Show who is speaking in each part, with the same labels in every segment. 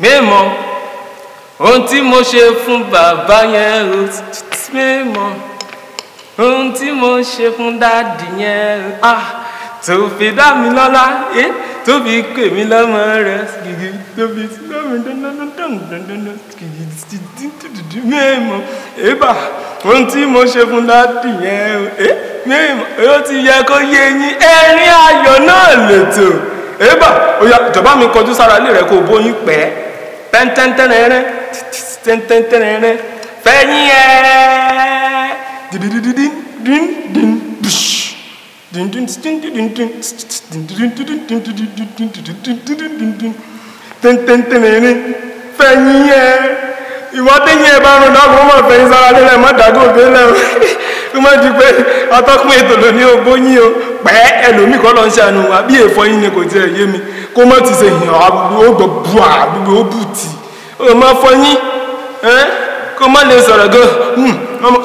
Speaker 1: mímọ̀ ohun tí mo ṣe fún bàbá yẹn o mímọ̀ ohun tí mo ṣe fún dáàdì yẹn tó fi dá mi lọ́lá tó fi pè mí lọ́mọ rẹ̀ tó fi dá mi mímọ̀ èbà ohun tí mo ṣe fún dáàdì yẹn o mímọ̀ ó ti yẹ kó yé yín ẹ̀rín ayọ̀ náà lètò èbà ó yá ìjọba mi kọjú sára ilé rẹ̀ kó bóyún pẹ́ tẹ́ntẹ́ntẹ́rẹ́rẹ́ tẹ́ntẹ́ntẹ́rẹ́rẹ́ fẹ́yìn ẹ̀ tẹ́ntẹ́ntẹ́rẹ́rẹ́ fẹ́yìn ẹ̀ ìwọ́tẹ́yìn ẹ̀ bá rún dákùn mọ́ fẹ́yìn sára lélẹ̀ mọ́ dàgbò délẹ̀ ó má di pé atọ́kùn ètò lò ní ogbóyìn o pẹ́ ẹlòmí kọ́ lọ ń ṣàánú wa bí èèfọ́ yín ni kò tí ẹ̀ yé mi kó mọ́ ti ṣe hàn àgbègbè ó gbọ́ bùà àgbègbè ó bù tì ó má fọyín kó má lè sọ̀rọ̀ gan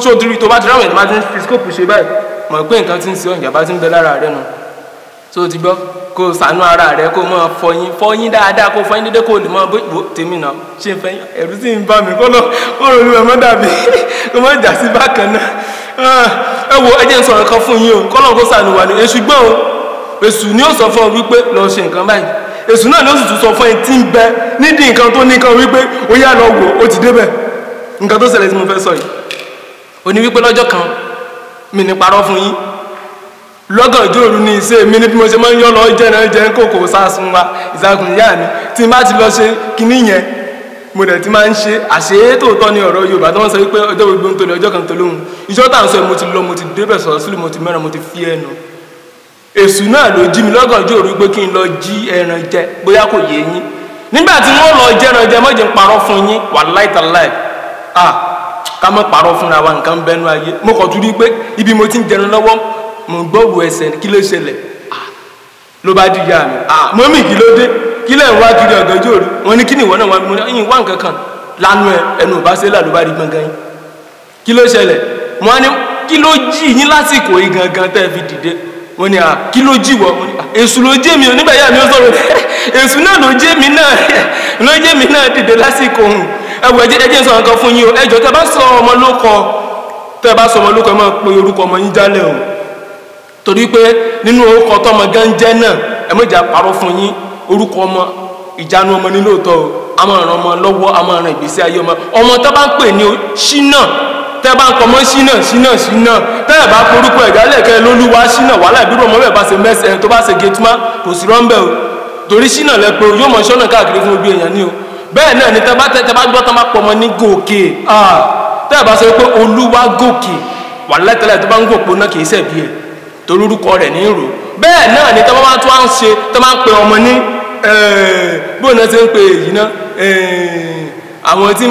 Speaker 1: sóòtúrú tó bá ti ráwọ̀ ẹ̀ má ti ń fi skóòpù ṣe báyìí mọ̀ pé nǹkan ti ń ṣe ọ̀ ìjàmbá ti ń bẹ lára rẹ̀ nù tó ti gbọ́ kó ṣàánú ara rẹ̀ kó mọ́ fọyín dáadáa kó fọyín dédé kó lè mọ́ bó tèmi náà ṣe ń fẹ́yìn ẹ̀rù sì ń bá mi kó lọ kó lọ lu ẹ̀mọ́ dàbí kó má jà sí bákan náà ẹ wo ẹ jẹ́ ń sọ̀rọ̀ kan fún yín o kọ́lọ̀ kó ṣàánú wà ní èṣù gbọ́n o èṣù ni ó sọ fún ọ wípé lọ ṣe nǹkan báyìí èṣù náà ló sì tún sọ fún ẹ tí ń bẹ nídìí nǹkan tó ní kan wípé ó yá lọ wò ó ti débẹ̀ nǹkan tó ṣẹlẹ̀ tí mo fẹ́ sọ yìí ó ní wípé lọ́jọ́ kan mi ní parọ́ fún yín lọ́gàn ìjọ òru ní iṣẹ́ mi ní bí mo ṣe máa ń yọ́ lọ jẹ́ kòkò sáàsùn wa ìsàkùn ìyá mi tí n bá ti lọ ṣe kinní yẹn mo dẹ̀ ti máa ń ṣe àṣeyé tòótọ́ ní ọ̀rọ̀ Yorùbá tó wọ́n sọ wípé ọjọ́ gbogbo ń tolè ọjọ́ kan tó lóhùn ìjọ tá à ń sọ mo ti lọ mo ti débẹ̀ sọ̀rọ̀ sílùú mo ti mẹ́ran mo ti fi ẹnu èṣù náà ló jí mi lọ́gàn ìjọ òru pé kí n lọ jí ẹran jẹ bóyá kò yé yín nígbà tí wọ́n lọ jẹ ẹran jẹ mọ́jẹ̀ ń parọ́ fún yín wàláhì tàláhì ká mọ́ parọ́ fúnra wa nǹkan bẹ́nu ayé mo kàn tún rí pé ibi mo ti ń jẹun lọ́wọ́ mo gbọ́wọ́ ẹsẹ̀ kí ló ṣẹlẹ̀ ló bá di ìyá mi mọ́mì kí ló dé kí lẹ́ ń wá kiri ọ̀gànjọ́ òru wọn ní kí ni ìwọ náà wọn yìí wá nǹkan kan lánú ẹnu ò bá ṣe là ló bá rí gbọ̀ngàn yín kí ló ṣẹlẹ̀ wọn ní kí ló jí yín lásìkò yìí gangan tẹ́ fi dìde wọn ní kí ló jí wọ wọn ní èṣù ló jẹ́ mi ò nígbà yá mi ó sọ̀rọ̀ èṣù náà ló jẹ́ mi náà dìde lásìkò òun ẹwọ ẹjẹ ń sọ nǹkan fún yín o ẹjọ tẹ́ bá sọ ọmọ lóko ẹ máa pe orúkọ ọmọ yín jálẹ̀ o torí pé nínú orúkọ tọmọ gan jẹ́ náà ẹ mọ̀jà parọ́ fún yín orúkọ ọmọ ìjánu ọmọ ní lóòótọ́ o a máa ràn ọmọ lọ́wọ́ a máa ràn ìgbésí ayé ọmọ tẹ́ bá ń pè ní ṣínà tẹ́ bá ń pọ̀ mọ́ ṣínà tẹ́ ẹ̀ bá forúkọ ẹ̀dá lẹ́ẹ̀kẹ́ lólúwa ṣínà wàhálà ìbírò ọmọ bẹ́ẹ̀ bá ṣe mẹ́sẹ̀ tó bá ṣe gẹ̀tùmá kò sí rọ́ńbẹ́ o torí ṣínà lẹ́pẹ́ yóò mọ̀ ṣọ́nà káàkiri fún ojú èèyàn ní o bẹ́ẹ̀ náà ni tẹ́ bá gbọ́ tán bá pọ̀ mọ́ ní gòkè tẹ́ ẹ̀ bá sọ pé olúwa gòkè wàhálà tẹ́lẹ̀ tó bá ń gòpó náà kì í ṣẹ̀bi ẹ̀ torí orúkọ rẹ̀ ní ìrò bẹ́ẹ̀ náà ni tẹ́ bá tó ń ṣe tẹ́ bá ń pe ọmọ ní bóun náà ṣe ń pe èyí náà àwọn tí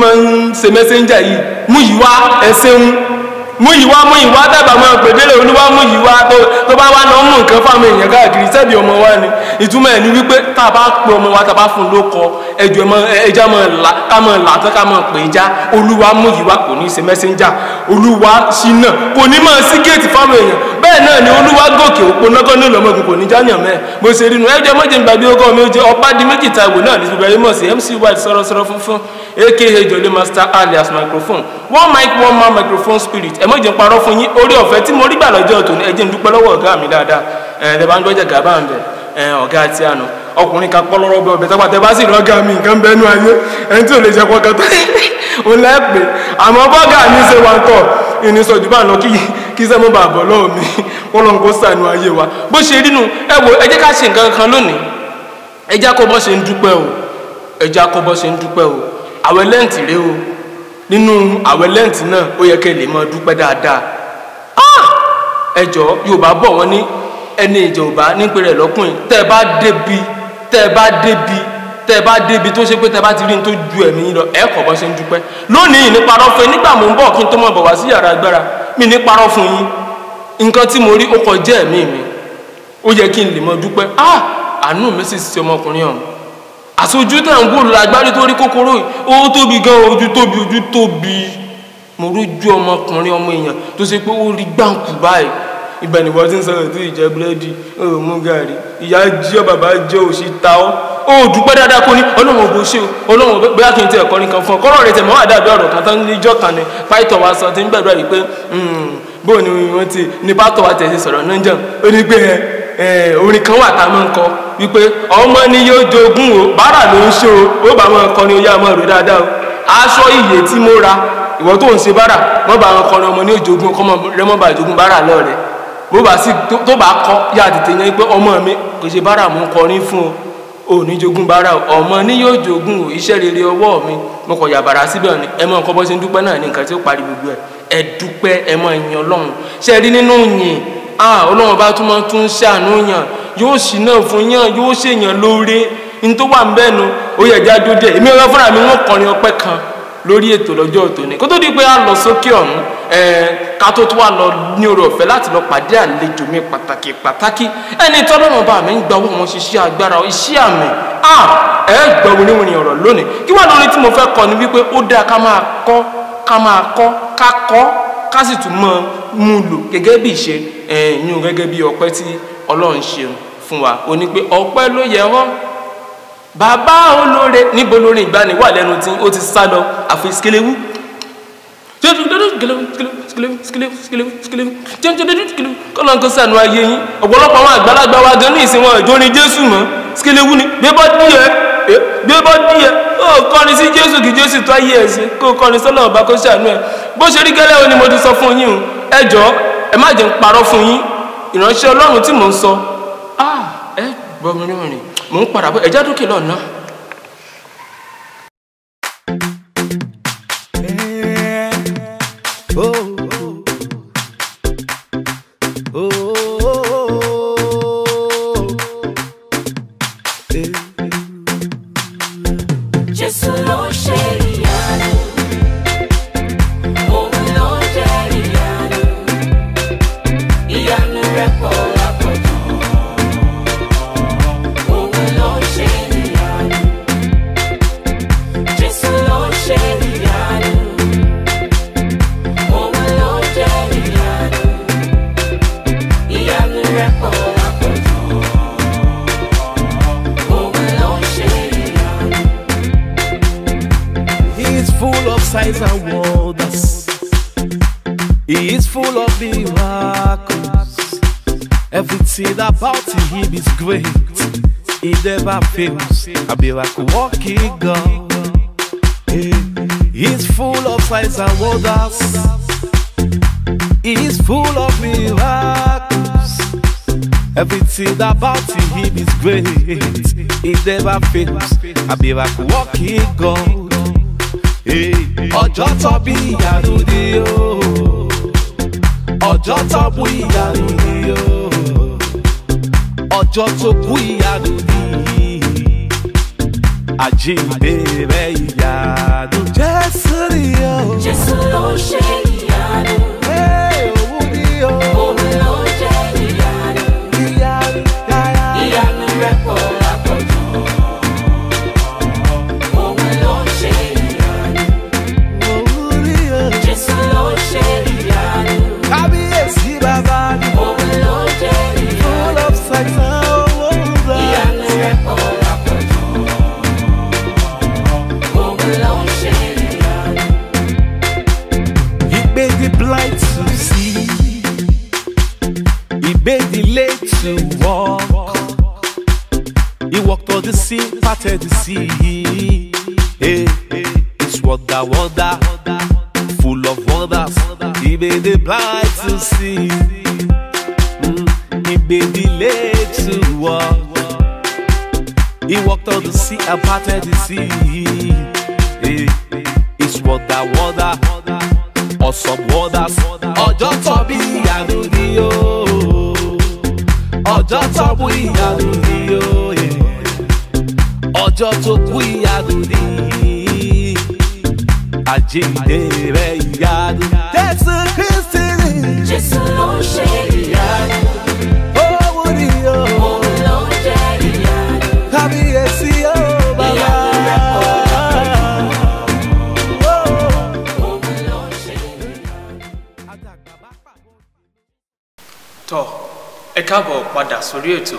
Speaker 1: máa ń ṣe mẹ́sẹ́ńjà yìí mú yìí wá ẹ̀ṣẹ̀un mú ìwá dábàá máa pèdélé olúwa mú ìwá tó bá wá náà mú nǹkan fáwọn èèyàn káàkiri sẹ́bi ọmọ wa ni ìtumọ̀ ẹ̀ ni wípé tá a bá pe ọmọ wa tá a bá fún un lóko ẹja ká máa là tán ká máa pè é já olúwa mú ìwá kò ní ṣe mẹ́sẹ́ńjà olúwa ṣínà kò ní máa sí géètì fáwọn èèyàn bẹ́ẹ̀ náà ni olúwa gòkè òpó náà ní ìlọmọgùn kò ní jáyàn mẹ́ẹ̀ bó ṣe rí nu ẹjọ́ mọ́jẹ̀ ń gbàgbé ọgọ́ mi ó jẹ́ ọ̀pá di méjì Táíwò náà ní gbogbo ayé mọ̀ sí MC White sọ̀rọ̀sọ̀rọ̀ funfun aka Jolly Master alias microphone one mic one man microphone spirit ẹ mọ̀jẹ̀ ń parọ́ fún yín orí ọ̀fẹ́ tí mo rí gbà lọ́jọ́ tòní ẹ jẹ́ ń dúpẹ́ lọ́wọ́ ọ̀gá mi dáadáa ẹ̀ bá ń gbọ́jà gàbá ń bẹ̀ ọ̀gá àti àná ọkùnrin kan pọ́lọ́rọ́ bẹ́ ọbẹ̀ tápàtẹ́ bá sì rọ́gà mi nǹkan bẹ́nu ayé ẹni tí ò lè jẹ́ pọ́kàn tó ń lẹ́pẹ́ àmọ́ bọ́gà mi ṣe wà tọ̀ ìníṣọ́jú bá lọ kí sẹ́mu bá bọ̀ lọ́wọ́ mi wọ́n lọ́n kó sànù ayé wa bó ṣe rí nu ẹ wo ẹ jẹ́ ká ṣe nǹkan kan lónìí ẹ jẹ́ kó bọ́ ṣe ń dúpẹ́ o ẹ jẹ́ kó bọ́ ṣe ń dúpẹ́ o àwẹ̀ lẹ́ǹtì rẹ o nínú àwẹ̀ lẹ́ǹtì náà ó yẹ kẹ́ lè máa dúpẹ́ dáadáa ẹ jọ Yorùbá bọ̀ wọ́n ní ẹni ìjọba nípe rẹ̀ lọ́kùnrin tẹ́ ẹ bá débi tó ṣe pé tẹ́ bá ti rí ní tó ju ẹ̀mí yín lọ ẹ kọ̀ bọ́ ṣe ń dúpẹ́ lónìí ní parọ́ fún yín nígbà mò ń bọ̀ kí n tó mọ̀ bọ̀ wá sí yàrá agbára mi ní parọ́ fún yín nǹkan tí mo rí ó kọjá ẹ̀mí mi ó yẹ kí n lè mọ dúpẹ́ àánú mi sì ṣe ọmọkùnrin ọ̀hún àsojú tẹ̀ ń gbòòrò lágbárí tó rí kòkòrò yìí ó tóbi gan ojú tóbi mo rójú ọmọkùnrin ọmọ èèyàn tó ṣe pé ó rí gbàǹkù báyìí ibẹ̀ ni wọ́n ti ń sọ̀rọ̀ tí ìjẹ́ búrẹ́dì mú gàrí ìyá jí ọ bàbá jẹ́ òṣì ta ọ́ ó dúpẹ́ dáadáa kó ní Ọlọ́run ògbó ṣe Ọlọ́run bóyá kí n tẹ ẹ̀kọ́ nìkan fún ọ kọ́rọ̀ rẹ̀ tẹ̀ mọ́ àdàbí ọ̀rọ̀ kan tán níjọ́ kan ni pàìtọ̀ wa sọ ti ń gbàdúrà yìí pé bóò ni wọ́n ti ní pàtó wa tẹ̀sí sọ̀rọ̀ náà jẹun ó ní pé orin kan wà tá a máa ń kọ wípé ọmọ ni yóò jogún o bára ló ń ṣe ó bá máa kọ ní oyá máa rò dáadáa o aṣọ ìyè tí mo ra ìwọ tó ń ṣe bára wọ́n bá wọn kọ ní ọmọ ní òjogún ọkọ rẹ mọ́ bá ìjogún bára lọ́ọ̀rẹ́ bó bá sì tó bá kọ yá tètè yẹn pé ọmọ mi kò ṣe bára mú kọrin fún o ò ní jogún bára ọmọ ní yóò jogún o iṣẹ́ rere ọwọ́ mi mo kọ̀ yàbàrà síbẹ̀ ni ẹ mọ̀ nǹkan bọ́ sí ń dúpẹ́ náà ní nǹkan tí ó parí gbogbo ẹ dúpẹ́ ẹ mọ̀ ìyìn Ọlọ́run ṣe rí nínú yìn Ọlọ́run bá tún ṣàánú yàn yóò sì náà fún yàn yóò ṣèyàn lóore ní tó wà ń bẹ́ẹ̀ nu ó yẹ jáde díẹ̀ èmi ọ̀rọ̀ fúnra mi wọ́n kọrin ọpẹ́ kan lórí ètò lọ́jọ́ tòní kó tó di pé a lọ sókè ọ̀hún ká tó wà lọ ní oore ọ̀fẹ́ láti lọ pàdé àlejò mi pàtàkì ẹni tọ́lọ́run bá mi ń gba owó wọn ṣiṣẹ́ agbára iṣẹ́ àmì ẹ gbọ́ wíníwíní ọ̀rọ̀ lónìí kí wà lórí tí mo fẹ́ kọ ni wípé ó dáa ká máa kọ́ ká sì tún mọ́ mú lò gẹ́gẹ́ bí ìṣe yún gẹ́gẹ́ bí ọpẹ́ tí Ọlọ́run ṣe fún wa ó ní pé ọpẹ́ ló yẹ wọ́n bàbá olóore níbo lórí ìgbani wà lẹ́nu tí ó ti sá lọ àfi skelewu kọ́lọ́n kó sànú ayé yín ọ̀pọ̀lọpọ̀ àwọn àgbàlagbà wa gan ní ìsìn wọn ìjọ ní Jésù mọ́ skelewu ni gbé bọ́ díẹ̀ ó kọrin sí Jésù kí Jésù tó ayé ẹ̀ sí kó kọrin sọ́lọ́ ọba kó sànú ẹ̀ bó ṣe rí gẹ́lẹ́ o ni mo ti sọ fún yín o ẹ jọ̀ọ́ ẹ má jẹ́ ń parọ́ fún yín ìránṣẹ́ Ọlọ́run tí mò ń sọ ẹ gbọ́ mi rìn mò ń padà bọ̀ ẹ̀já dókè lọ́nà.
Speaker 2: Jésù ló ṣe ìyanu, òun ló jẹ́ ìyanu, ìyanu rẹ̀ pọ̀ lápọ̀jù. Òun ló ṣe ìyanu, Jésù ló ṣe ìyanu, òun ló jẹ́ ìyanu, ìyanu rẹ̀ pọ̀ lápọ̀jù. Òun ló ṣe ìyanu.
Speaker 3: He is full of signs and wonders. He is full of miracles. Everything about him is great. He never fails. A miracle walking God. He is full of signs and wonders. He is full of miracles. Everything about him is great. He never fails. A miracle walking God. Ọjọ́ tó bí ìyanu ni o, ọjọ́ tó mú ìyanu ni o, ọjọ́ tó kú ìyanu ni, àjíǹde rẹ̀ ìyanu. Jésù ni o,
Speaker 2: Jésù ló ṣe ìyanu,
Speaker 3: òun ni o,
Speaker 2: òun ló jẹ́ ìyanu,
Speaker 3: ìyanu,
Speaker 2: ìyanu rẹ̀ pọ̀ lápọ̀jù. Òun ló ṣe ìyanu,
Speaker 3: òun ni o.
Speaker 2: Jésù ló ṣe ìyanu,
Speaker 3: Kábíyèsí bàbá ni,
Speaker 2: òun ló jẹ́ ìyanu,
Speaker 3: full of signs and wonders.
Speaker 2: ìyanu rẹ̀ pọ̀ lápọ̀jù. Òun ló ṣe ìyanu.
Speaker 3: He made the blind to see. He made the lame to walk. He walked on the sea, parted the sea. Hey, it's wonder, full of wonders. He made the blind to see. He made the lame to walk. He walked on the sea and parted the sea. Hey, it's wonder, awesome wonders. Ọjọ́ tó bí ìyanu ni o, ọjọ́ tó mú ìyanu ni o, ọjọ́ tó kú ìyanu ni, àjíǹde rẹ̀ ìyanu. Jésù Kristi ni,
Speaker 2: Jésù ló ṣe ìyanu,
Speaker 3: òun ni o,
Speaker 2: òun ló jẹ́ ìyanu,
Speaker 3: kábíyèsí o bàbá.
Speaker 2: ìyanu rẹ̀ pọ̀ lápọ̀jù. Òun ló ṣe ìyanu.
Speaker 1: tọ́ ẹ káàbọ̀ padà sórí ètò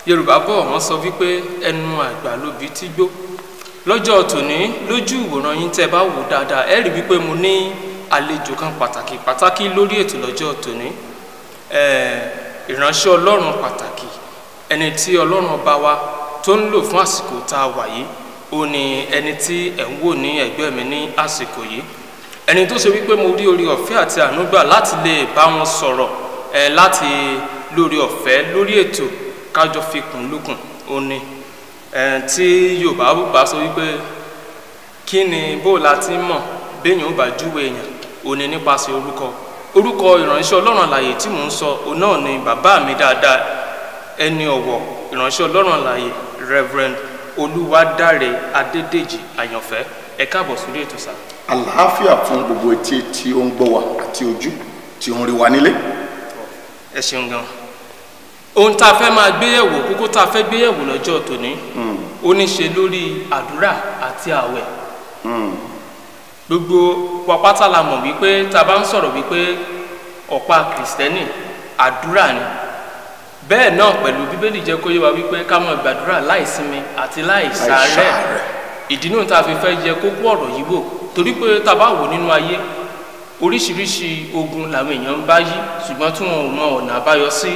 Speaker 4: Yorùbá bọ̀ wọ́n sọ wípé ẹnu àgbà lóbi tí gbó. Lọ́jọ́ tòní lójú ìwòran yín tẹ́ bá wò dáadáa ẹ rí wípé mo ní àlejò kan pàtàkì lórí ètò lọ́jọ́ tòní. Ìránṣẹ́ Ọlọ́run pàtàkì ẹni tí Ọlọ́run ọba wa tó ń lò fún àsìkò tá a wà yìí ó ní ẹni tí ẹ̀ ń wò ní ẹ̀gbẹ́ mi ní àsìkò yìí. Ẹni tó ṣe wípé mo rí orí ọ̀fẹ́ àti àánú gbà láti lè bá wọn sọ̀rọ̀ láti lórí ọ̀fẹ́ lórí ètò kájọ fi kùn lókun ó ní tí Yorùbá bá sọ wípé kí ni bó la ti mọ̀ béèyàn ó bá júwe èèyàn ó ní nípasẹ̀ orúkọ ìránṣẹ́ Ọlọ́run àlàyé tí mò ń sọ òun náà ni bàbá mi dáadáa ẹni ọ̀wọ̀ ìránṣẹ́ Ọlọ́run àlàyé Reverend Olúwadáre Adédèjì Àyànfẹ́ ẹ káàbọ̀ sórí ètò sá.
Speaker 5: Àlàáfíà fún gbogbo etí tí ó ń gbọ́ wa àti ojú tí ó ń rí wa nílé.
Speaker 4: Ẹ ṣeun gan. Ohun tá a fẹ́ máa gbéyẹ̀wò kókó tá a fẹ́ gbéyẹ̀wò lọ́jọ́ tòní ó ní ṣe lórí àdúrà àti àwẹ̀. Gbogbo wa pátá la mọ̀ wípé tá a bá ń sọ̀rọ̀ wípé ọ̀pá kìrìsìtẹ́nì àdúrà ni. Bẹ́ẹ̀ náà pẹ̀lú Bíbélì jẹ́ kó yé wa wípé ká máa gbàdúrà láìsinmi àti láìsàárẹ̀. Ìdí náà tá a fi fẹ́ yẹ kókó ọ̀rọ̀ yìí wò torí pé tá a bá wò nínú ayé oríṣiríṣi ogun làwọn èèyàn ń bá yí ṣùgbọ́n tí wọn ò mọ ọ̀nà àbáyọ sí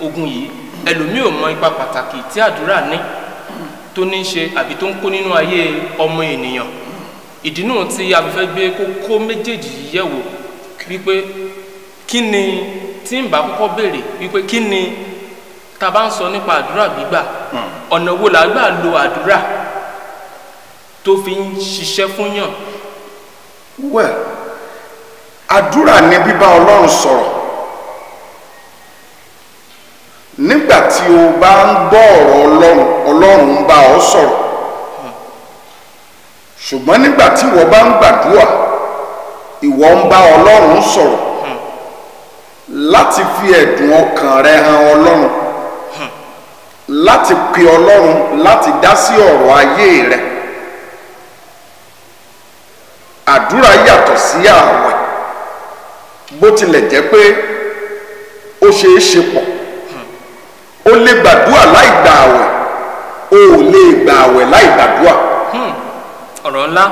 Speaker 4: ogun yìí. Ẹlòmíì ò mọ ipa pàtàkì tí àdúrà ní tó ní ṣe àbí tó ń kó nínú ayé ọmọ ènìyàn. Ìdí náà tí a fi fẹ́ gbé kókó méjèèjì yìí yẹ̀wò wípé kí ni tí ń bá kọ́kọ́ béèrè wípé kí ni tá a bá ń sọ nípa àdúrà gbígbà ọ̀nà wo la gbà lo àdúrà tó fi ń ṣiṣẹ́ fún yàn.
Speaker 5: Well, àdúrà ni bíbá Ọlọ́run sọ̀rọ̀. Nígbà tí o bá ń gbọ́ ọ̀rọ̀ Ọlọ́run ń bá ọ sọ̀rọ̀. Ṣùgbọ́n nígbà tí ìwọ bá ń gbàdúrà ìwọ ń bá Ọlọ́run sọ̀rọ̀ láti fi ẹ̀dùn ọkàn rẹ hàn Ọlọ́run, láti pe Ọlọ́run láti dá sí ọ̀rọ̀ ayé rẹ. Àdúrà yàtọ̀ sí ààwẹ̀ bó tilẹ̀ jẹ́ pé ó ṣeé ṣe pọ̀. O lè gbàdúrà láì gba àwẹ̀, o ò lè gba àwẹ̀ láì gbàdúrà.
Speaker 4: Ọ̀rọ̀ ńlá.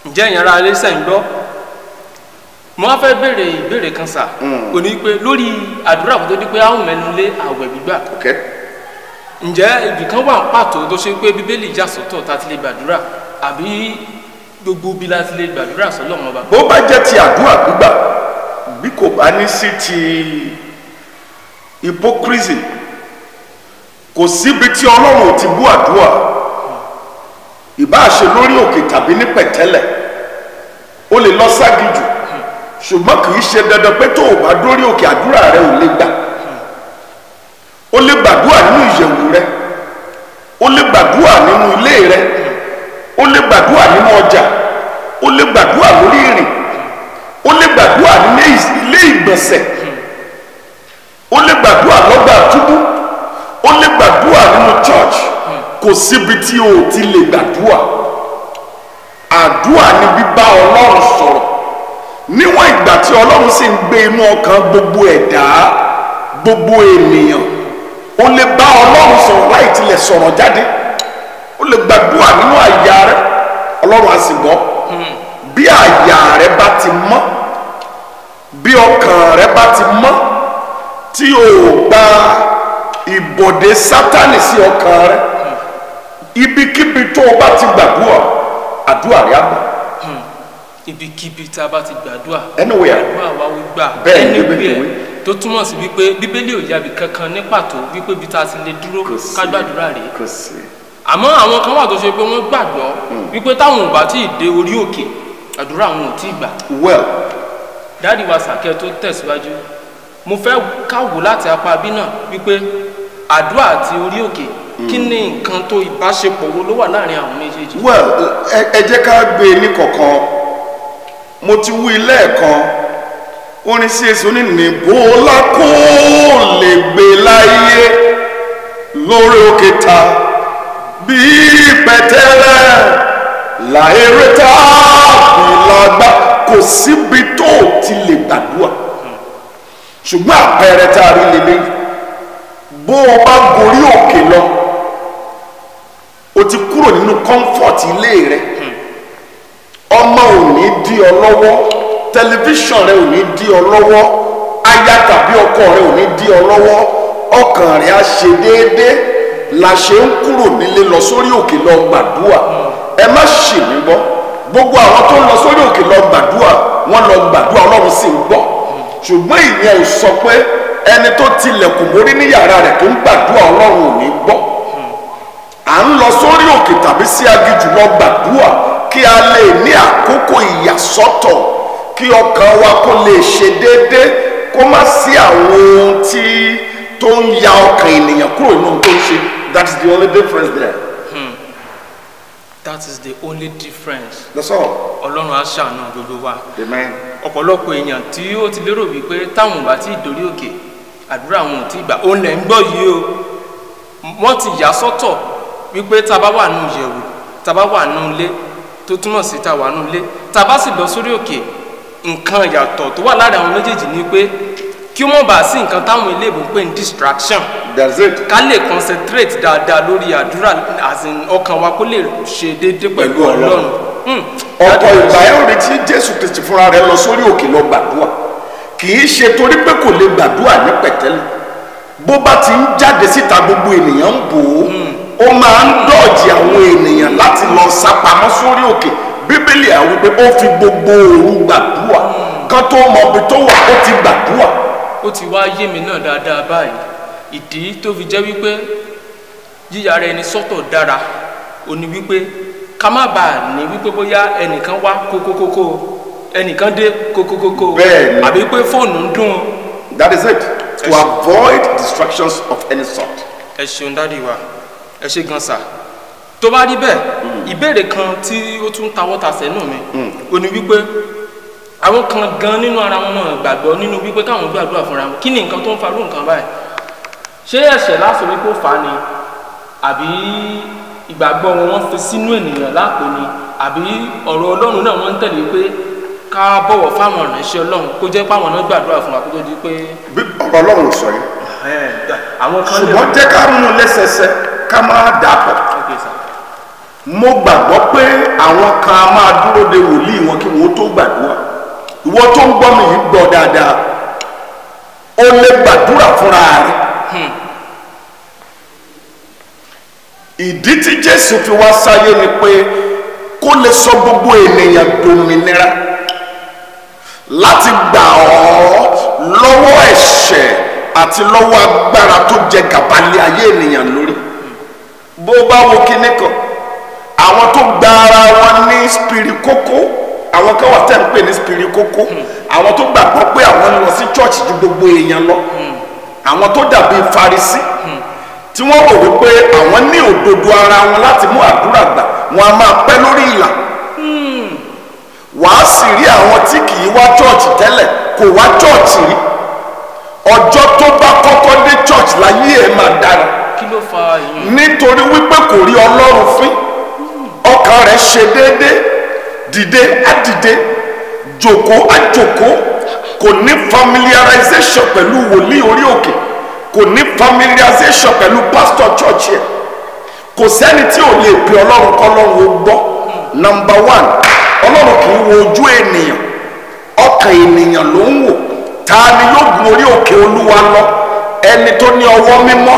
Speaker 4: Ǹjẹ́ ìyẹn ara ilé sẹ́yìn gbọ́? Mo wá fẹ́ béèrè ìbéèrè kan sà. Ó ní pé lórí àdúrà kó tó di pé a ó mẹ́nu lé àwẹ̀ gbígbà. Ǹjẹ́ ibì kan wà pàtó tó ṣe pé Bíbélì yà sọ́tọ̀ tá a ti lè gbàdúrà àbí gbogbo bí la ti lè gbàdúrà sọ́lọ́run ọba?
Speaker 5: Bó bá jẹ́ ti àdúrà gbígbà bí kò bá ní sí ti hypocrisy, kò síbi tí Ọlọ́run ò ti bú àdúrà, ìbáà ṣe lórí òkè tàbí ní pẹ̀tẹ́lẹ̀. O lè lọ ságijù ṣùgbọ́n kì í ṣe dandan pé tó o bá dórí òkè àdúrà rẹ ò lè gbà. O lè gbàdúrà nínú ìyẹ̀wù rẹ, o lè gbàdúrà nínú ilé rẹ, o lè gbàdúrà nínú ọjà, o lè gbàdúrà lórí ìrìn, o lè gbàdúrà nínú ilé ìgbọ̀nsẹ̀, o lè gbàdúrà lọ́gbà túbú, o lè gbàdúrà nínú church. Kò síbi tí o ti lè gbàdúrà. Àdúrà ni bíbá Ọlọ́run sọ̀rọ̀ níwọ̀n ìgbà tí Ọlọ́run sì ń gbé inú ọkàn gbogbo ẹ̀dá, gbogbo ènìyàn. O lè bá Ọlọ́run sọ̀rọ̀ láì tilẹ̀ sọ̀rọ̀ jáde. O lè gbàdúrà nínú àyà rẹ, Ọlọ́run á sì gbọ́. Bí àyà rẹ bá ti mọ́, bí ọkàn rẹ bá ti mọ́, tí o gba ìbọ̀dé Sátánì sí ọkàn rẹ, ibikíbi tó o bá ti gbàdúrà àdúrà rẹ á gbà.
Speaker 4: Ibikíbi tá a bá ti gbàdúrà
Speaker 5: Anywhere.
Speaker 4: àdúrà wa wí gbà.
Speaker 5: Bẹ́ẹ̀ ni
Speaker 4: Anywhere.
Speaker 5: Bíbélì wí.
Speaker 4: Tó túmọ̀ sí wípé Bíbélì ò yàbí kankan ní pàtó wípé bí tá a ti lè dúró ká gbàdúrà rèé.
Speaker 5: Kò sí.
Speaker 4: Àmọ́ àwọn kan wà tó ṣe pé wọ́n gbàgbọ́ wípé táwọn ò bá tí ì dé orí òkè àdúrà wọn ò tí ì gbà.
Speaker 5: Well,
Speaker 4: Dáàdì wa Sàkẹ́ tó tẹ̀síwájú mo fẹ́ káwò láti apá bí náà wípé àdúrà àti orí òkè kí ni nǹkan tó ìbáṣepọ̀ wo ló wà láàrin àwọn méjèèjì?
Speaker 5: well, ẹ jẹ́ ká gbé ní kọ̀ọ̀kan. Mo ti wí lẹ́ẹ̀kan, orin sí èso ní níbo la kó lè gbé láyé lórí òkè ta bí pẹ̀tẹ́lẹ̀ láèrè tá bí lágbá. Kò síbi tó ti lè gbàdúrà. Ṣùgbọ́n àpẹẹrẹ tá a rí lélẹ́yìn bó o bá gorí òkè lọ o ti kúrò nínú comfort ilé rẹ ọmọ ò ní dí ọ lọ́wọ́ tẹlifíṣàn rẹ ò ní dí ọ lọ́wọ́ aya tàbí ọkọ rẹ ò ní dí ọ lọ́wọ́ ọkàn rẹ á ṣe déédéé la ṣe ń kúrò nílé lọ sórí òkè lọ gbàdúrà ẹ má ṣì mí gbọ́ gbogbo àwọn tó ń lọ sórí òkè lọ gbàdúrà wọ́n lọ gbàdúrà Ọlọ́run sì ń gbọ́ ṣùgbọ́n ìyẹn ò sọ pé ẹni tó tilẹ̀kùn mórí ní yàrá rẹ̀ tó ń gbàdúrà Ọlọ́run ò ní gbọ́ à ń lọ sórí òkè tàbí sí aginjù lọ gbàdúrà kí a lè ní àkókò ìyàsọ́tọ̀ kí ọkàn wa kó lè ṣe déédéé kó má sí àwọn ohun tí tó ń ya ọkàn ènìyàn kúrò nínú tó ń ṣe. That is the only difference there.
Speaker 4: That is the only difference.
Speaker 5: That's all.
Speaker 4: Ọlọ́run á ṣàánú gbogbo wa.
Speaker 5: Amen.
Speaker 4: Ọ̀pọ̀lọpọ̀ èèyàn tí ó ti lérò wípé táwọn ò bá tí ì dórí òkè àdúrà wọn ò tí ì gbà òun lẹ̀ ń gbọ́ yìí o wọ́n ti yà sọ́tọ̀ wípé tá a bá wà nù yẹ̀wò tá a bá wà nù ilé tó túmọ̀ sí tá a wà nù ilé tá a bá sì lọ sórí òkè nǹkan ìyàtọ̀ tó wà láàrin àwọn méjèèjì ni pé kí wọ́n bá sí nǹkan táwọn eléèbó ń pè ní distraction.
Speaker 5: That's it.
Speaker 4: ká lè concentrate dáadáa lórí àdúrà ọkàn wa kó lè ṣe déédéé pẹ̀lú Ọlọ́run.
Speaker 5: ọ̀pọ̀ ìgbà ẹ̀ rí tí Jésù Kristi fúnra rẹ̀ lọ sórí òkè lọ gbàdúrà kì í ṣe torí pé kò lè gbàdúrà ní pẹ̀tẹ́lẹ̀ bó bá ti ń jáde síta gbogbo ènìyàn ń bò ó máa ń dọ̀jì àwọn ènìyàn láti lọ sápamọ́ sórí òkè Bíbélì àwọn pé ó fi gbogbo òru gbàdúrà kan tó mọ ibi tó wà ó ti gbàdúrà.
Speaker 4: Ó ti wá yé mi náà dáadáa báyìí ìdí tó fi jẹ́ wípé yíyára ẹni sọ́tọ̀ dára ó ní wípé ká má bàa ní wípé bóyá ẹnìkan wá kókókókó ẹnìkan dé kókókókó
Speaker 5: bẹ́ẹ̀ni
Speaker 4: àbí pé fóònù ń dún.
Speaker 5: That is it, to avoid distractions of any sort.
Speaker 4: Ẹ ṣeun dádì wa ẹ ṣe gan sa tó bá rí bẹ́ẹ̀ ìbéèrè kan tí ó tún tawọ́ tasẹ̀ nù mi ó ní wípé àwọn kan gan nínú ara wọn náà gbàgbọ́ nínú wípé káwọn gbàdúrà fúnra wọn kí ni nǹkan tó ń farú nǹkan báyìí ṣé ẹ̀ṣẹ̀ lásán wípé ó fà á ni àbí ìgbàgbọ́ wọn fi sínú ènìyàn lápò ni àbí ọ̀rọ̀ Ọlọ́run náà wọ́n ń tẹ̀lé pé ká bọ̀wọ̀ fáwọn ìránṣẹ́ Ọlọ́run kó jẹ́ páwọn náà gbàdúrà fún wa kó tó di pé.
Speaker 5: bí ọ̀rọ̀ Ọlọ́run sọ yìí ṣùgbọ́n jẹ́ ká mú un lẹ́sẹsẹ ká máa dà pọ̀ mo gbàgbọ́ pé àwọn kan á máa dúró de wòlíì wọn kí wọ́n tó gbàdúrà ìwọ tó ń gbọ́ mi yìí gbọ́ dáadáa o lè gbàdúrà fúnra rẹ̀ ìdí tí Jésù fi wá sáyé ni pé kó lè sọ gbogbo ènìyàn dòmìnira láti gbà ọ́ lọ́wọ́ ẹ̀ṣẹ̀ àti lọ́wọ́ agbára tó jẹ gàba lé ayé ènìyàn lórí bó bá wo kíní kan àwọn tó gba ara wọn ní spirikókó àwọn kan wà tẹ́ ń pè ní spirikókó àwọn tó gbàgbọ́ pé àwọn ń lọ sí church ju gbogbo èèyàn lọ àwọn tó dàbí Farisí tí wọ́n rò wípé àwọn ní òdodo ara wọn láti mú àdúrà gbà wọn a máa pẹ́ lórí ìlà wàá sì rí àwọn tí kì í wá church tẹ́lẹ̀ kò wá church rí ọjọ́ tó bá kọ́kọ́ dé church láyé ẹ̀ máa dára
Speaker 4: kí ló fa yìí
Speaker 5: nítorí wípé kò rí Ọlọ́run fín ọkàn rẹ̀ ṣe déédéé dìde á dìde jókòó á jókòó kò ní familiarization pẹ̀lú wòlíì orí òkè kò ní familiarization pẹ̀lú pastor church yẹn kò sẹ́ni tí ò lè pe Ọlọ́run k'Ọlọ́run ó gbọ́ number one Ọlọ́run kì í wo ojú ènìyàn ọkàn ènìyàn ló ń wò ta ni yóò gun orí òkè Olúwa lọ ẹni tó ní ọwọ́ mímọ́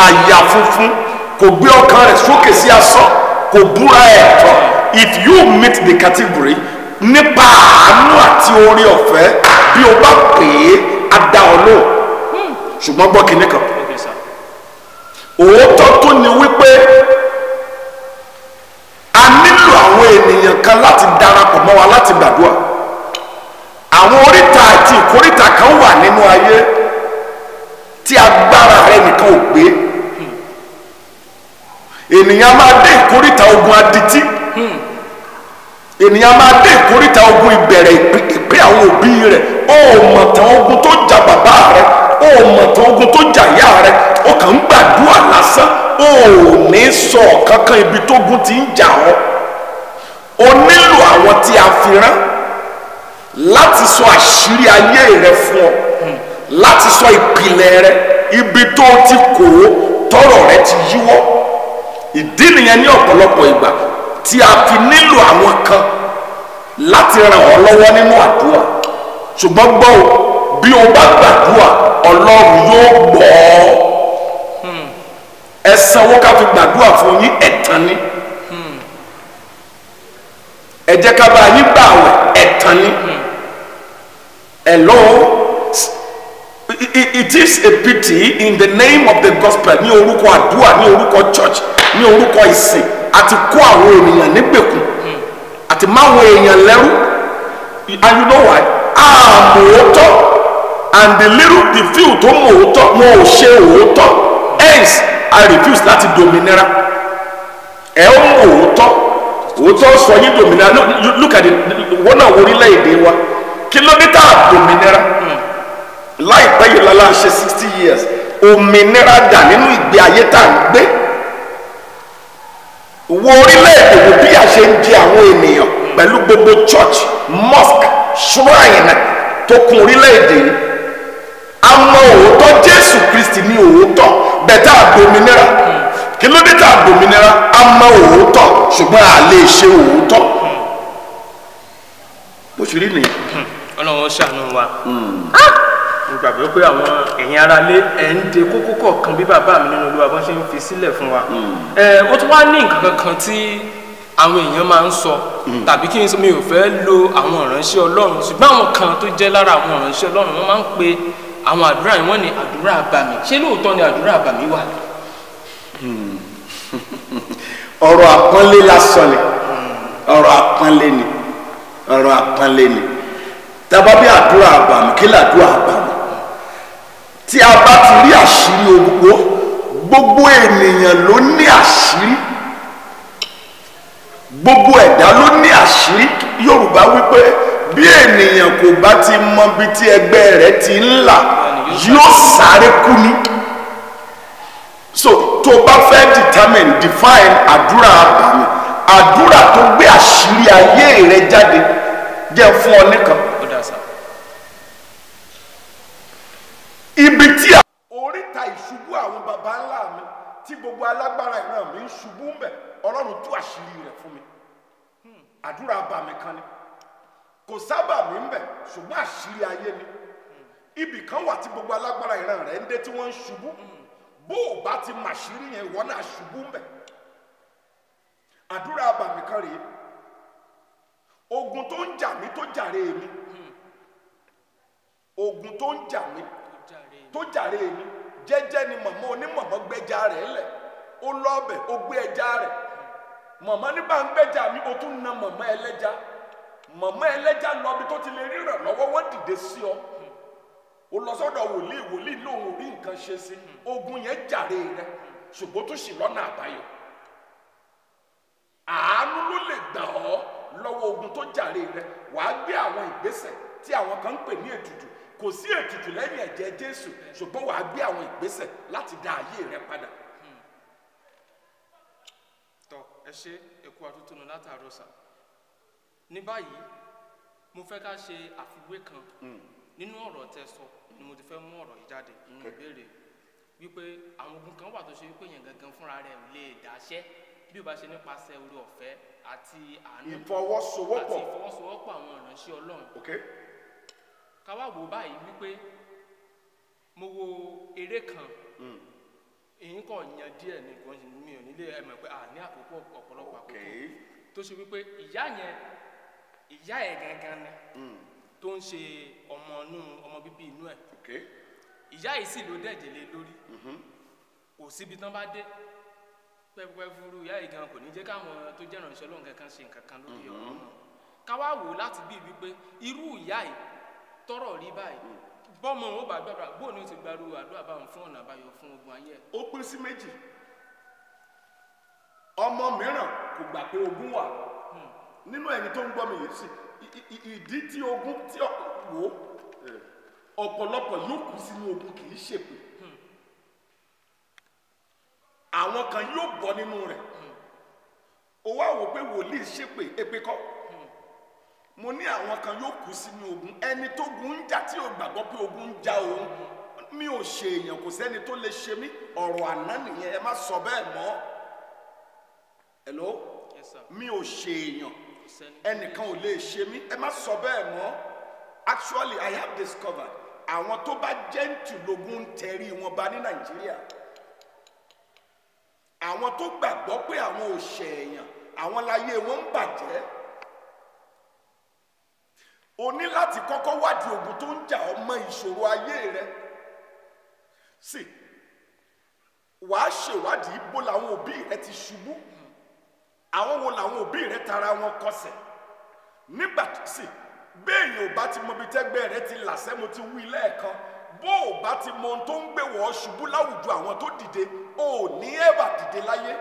Speaker 5: àyà funfun kò gbé ọkàn rẹ̀ sókè sí asán kò búra ẹ̀tọ́ if you meet the category nípa àánú àti oore ọ̀fẹ́ bí o bá pè é á dá ọ lóhùn ṣùgbọ́n gbọ́ kinní kan òótọ́ tó ní wípé a nílò àwọn ènìyàn kan láti darapọ̀ mọ́ wa láti gbàdúrà àwọn oríta àti ìkóríta kan wà nínú ayé tí agbára rẹ nìkan ò gbé ènìyàn máa dé ìkóríta ogun adití ènìyàn máa dé ìkóríta ogun ìbẹ̀rẹ̀ ìpè àwọn òbí rẹ̀ ó mọ̀ tán ogun tó jà bàbá rẹ̀ ó mọ̀ tán ogun tó jà ìyá rẹ̀ ó kàn ń gbàdúrà lásán ó ní sọ kankan ibi tógun ti ń jà ọ́ ó nílò àwọn tí a fi rán láti sọ àṣírí ayé rẹ fún ọ láti sọ ìpìlẹ̀ rẹ ibi tó ti kó tọrọ rẹ ti yíwọ́. ìdí nìyẹn ní ọ̀pọ̀lọpọ̀ ìgbà tí a fi nílò àwọn kan láti ràn ọ́ lọ́wọ́ nínú àdúrà. ṣùgbọ́n gbọ́ o, bí o bá gbàdúrà ọlọ́run yóò gbọ́ ọ. ẹ sanwó ká fi gbàdúrà fún yín ẹ̀tàn ni. ẹ jẹ́ ká bá yín gbà wẹ̀ ẹ̀tàn ni. Hello, it is a pity in the name of the gospel, ní orúkọ àdúrà, ní orúkọ church, ní orúkọ ìsìn, àti kó àwọn ènìyàn nígbèkùn àti máwọn èèyàn lẹ́rú. And you know why? Mòótọ́, and the few tó mòótọ́ wọn ò ṣe òótọ́. Hence I refuse láti dominira. ẹ ó mòótọ́, òótọ́ sọ yín dominira. Look at it, wọ́n náà orílẹ̀-èdè wa kìlómítà òmìnira láìpẹ́ yìí lọ́la ṣe 60 years òmìnira dà nínú ìgbé ayé tá à ń gbé. wo orílẹ̀-èdè wo bí a ṣe ń jẹ àwọn ènìyàn pẹ̀lú gbogbo church, mosque, shrine tó kún orílẹ̀-èdè yìí. àmọ́ òótọ́ Jésù Kristi ní òótọ́ bẹ̀tà àdòmìnira. kìlómítà àdòmìnira àmọ́ òótọ́ ṣùgbọ́n a lè ṣe òótọ́. bó ṣe rí nìyẹn.
Speaker 4: Ọlọ́run ṣàánú wa. mo gbàgbé pé àwọn ẹ̀yin ara lé ẹ̀ ń de kókó kọ̀ọ̀kan bí bàbá mi nínú Olúwa bọ́n ṣe ń fi sílẹ̀ fún wa. ó tún wá ní nǹkan kan tí àwọn èèyàn máa ń sọ tàbí kí n sọ mi ò fẹ́ lo àwọn ìránṣẹ́ Ọlọ́run ṣùgbọ́n àwọn kan tó jẹ́ lára àwọn ìránṣẹ́ Ọlọ́run wọ́n máa ń pe àwọn àdúrà yìí wọ́n ní àdúrà àbàmì. ṣé lóòótọ́ ni àdúrà àbàmì wà?
Speaker 5: ọ̀rọ̀ àpọ́nlé lásán ni, ọ̀rọ̀ àpọ́nlé ni, ọ̀rọ̀ àpọ́nlé ni. tábà bí àdúrà àbàmì, kí làdúrà àbàmì? tí a bá ti rí àṣírí gbogbo ènìyàn ló ní àṣírí, gbogbo ẹ̀dá ló ní àṣírí. Yorùbá wípé bí ènìyàn kò bá ti mọ bí tí ẹgbẹ́ rẹ̀ ti ń là yóò sáré kú ni. So tó bá fẹ́ define àdúrà àbàmì, àdúrà tó gbé àṣírí ayé rẹ jáde. jẹ́ fún ọ nìkan. ibi tí oríta ìṣubú àwọn baba ńlá mi tí gbogbo alágbára ìran mi ń ṣubú ń bẹ, Ọlọ́run tú àṣírí rẹ̀ fún mi. àdúrà àbàmì kan ni, kò sábà mi ń bẹ ṣùgbọ́n àṣírí ayé ni. ibì kan wà tí gbogbo alágbára ìran rẹ̀ ń dé tí wọ́n ń ṣubú. bó o bá ti màṣírí yẹn ìwọ náà ṣubú ń bẹ. àdúrà àbàmì kan rèé, ogun tó ń jà mí tó jàre mi, ogun tó ń jà mí tó jàre mi, jẹ́jẹ́ ni màmá onímọ̀mọ́ gbẹ́jà rẹ̀ lẹ̀, ó lọ́ọ̀bẹ̀ ó gbé ẹja rẹ̀. màmá ní bá ń gbẹ́jà mi, ó tún na màmá ẹlẹ́ja. màmá ẹlẹ́ja lọ́bi tó ti lè ríran lọ́wọ́, wọ́n dìde sí ọ. ó lọ sọ́dọ̀ wòlíì lòun ò rí nǹkan ṣe sí. ogun yẹn jàre rẹ̀ ṣùgbọ́n tó sì lọ́nà àbáyọ. àánú ló lè gbà ọ́ lọ́wọ́ ogun tó jàre rẹ̀. wàá gbé àwọn ìgbésẹ̀ tí àwọn kan ń pè ní ètùtù. kò sí ètùtù lẹ́yìn ẹ̀jẹ̀ Jésù, ṣùgbọ́n wàá gbé àwọn ìgbésẹ̀ láti dá ayé rẹ padà.
Speaker 4: tọ́ ẹ ṣe ẹkú àtúntúnú látàárọ̀ sà. ní báyìí mo fẹ́ ká ṣe àfiwé kan nínú ọ̀rọ̀ tẹ́ sọ ni mo ti fẹ́ mú ọ̀rọ̀ yìí jáde nínú ìbéèrè wípé àwọn ogun kan wà tó ṣe wípé yẹn gangan fúnra rẹ̀ ò lè dáṣẹ́ bí o bá ṣe nípasẹ̀ orí ọ̀fẹ́ àti àánú
Speaker 5: ìfọwọ́sowọ́pọ̀
Speaker 4: àwọn ìránṣẹ́ Ọlọ́run. ká wá wò báyìí wípé mo wo eré kan èyí kò yan díẹ̀ ní kò mi ò nílé ẹ̀mọ̀ pé ní àkókò ọ̀pọ̀lọpọ̀ àkókò tó ṣe wípé ìyá ẹ̀ gangan ni tó ń ṣe ọmọ bíbí inú ẹ̀. ìyá yìí sì ló dẹ̀jẹ̀ lé lórí. kò síbi tán bá dé pẹ́pẹ́ fúru ìyá yìí gan kò ní jẹ́ káwọn tó jẹ́ ìránṣẹ́ Ọlọ́run kankan ṣe nǹkan kan lórí ọ̀rọ̀ náà. ká wá wò láti bí wípé irú ìyá yìí tọrọ rí báyìí bọ́mọ wọn bá gbàgbà bóun ni ó ti gbaru àdúrà báwọn fún ọ̀nà àbáyọ fún ogun ayé ẹ̀.
Speaker 5: ó pín sí méjì. ọmọ mìíràn kò gbà pé ogun wà nínú ẹni tó ń gbọ́ mi yìí sí ìdí tí ogun tí wò ọ̀pọ̀lọpọ̀ yóò kú sínú ogun kì í ṣèpè. àwọn kan yóò bọ́ nínú rẹ̀. ó wá wò pé wòlíì ṣépè èpè kọ́ mo ní àwọn kan yóò kú sínú ogun. Ẹni tó gun ń jà tí ò gbàgbọ́ pé ogun ń jà òun, mi ò ṣe èèyàn, kò sẹ́ni tó lè ṣe mí. Ọ̀rọ̀ àná nìyẹn, ẹ má sọ bẹ́ẹ̀ mọ́. Hello?
Speaker 4: Yes, sir.
Speaker 5: Mi ò ṣe èèyàn,
Speaker 4: Sẹ́ni.
Speaker 5: ẹnìkan ò lè ṣe mí, ẹ má sọ bẹ́ẹ̀ mọ́. Actually, I have discovered àwọn tó bá gentle lógun ń tẹrí wọn bá ní Nàìjíríà. Àwọn tó gbàgbọ́ pé àwọn ò ṣe èèyàn, àwọn láyé wọn ń bàjẹ́. O ní láti kọ́kọ́ wádìí ogun tó ń jà ọmọ ìṣòro ayé rẹ. Sí, wàá ṣèwádìí bó làwọn òbí rẹ ti ṣubú, àwọn wo làwọn òbí rẹ tara wọn kọsẹ̀. Nígbà tí sí, béèyàn ò bá ti mọ ibi tẹ́gbẹ́ rẹ ti làṣẹ́, mo ti wí lẹ́ẹ̀kan, bó ò bá ti mọ ohun tó ń gbé wọ́ ṣubú láwùjọ àwọn tó dìde, o ò ní ẹ̀bà dìde láyé.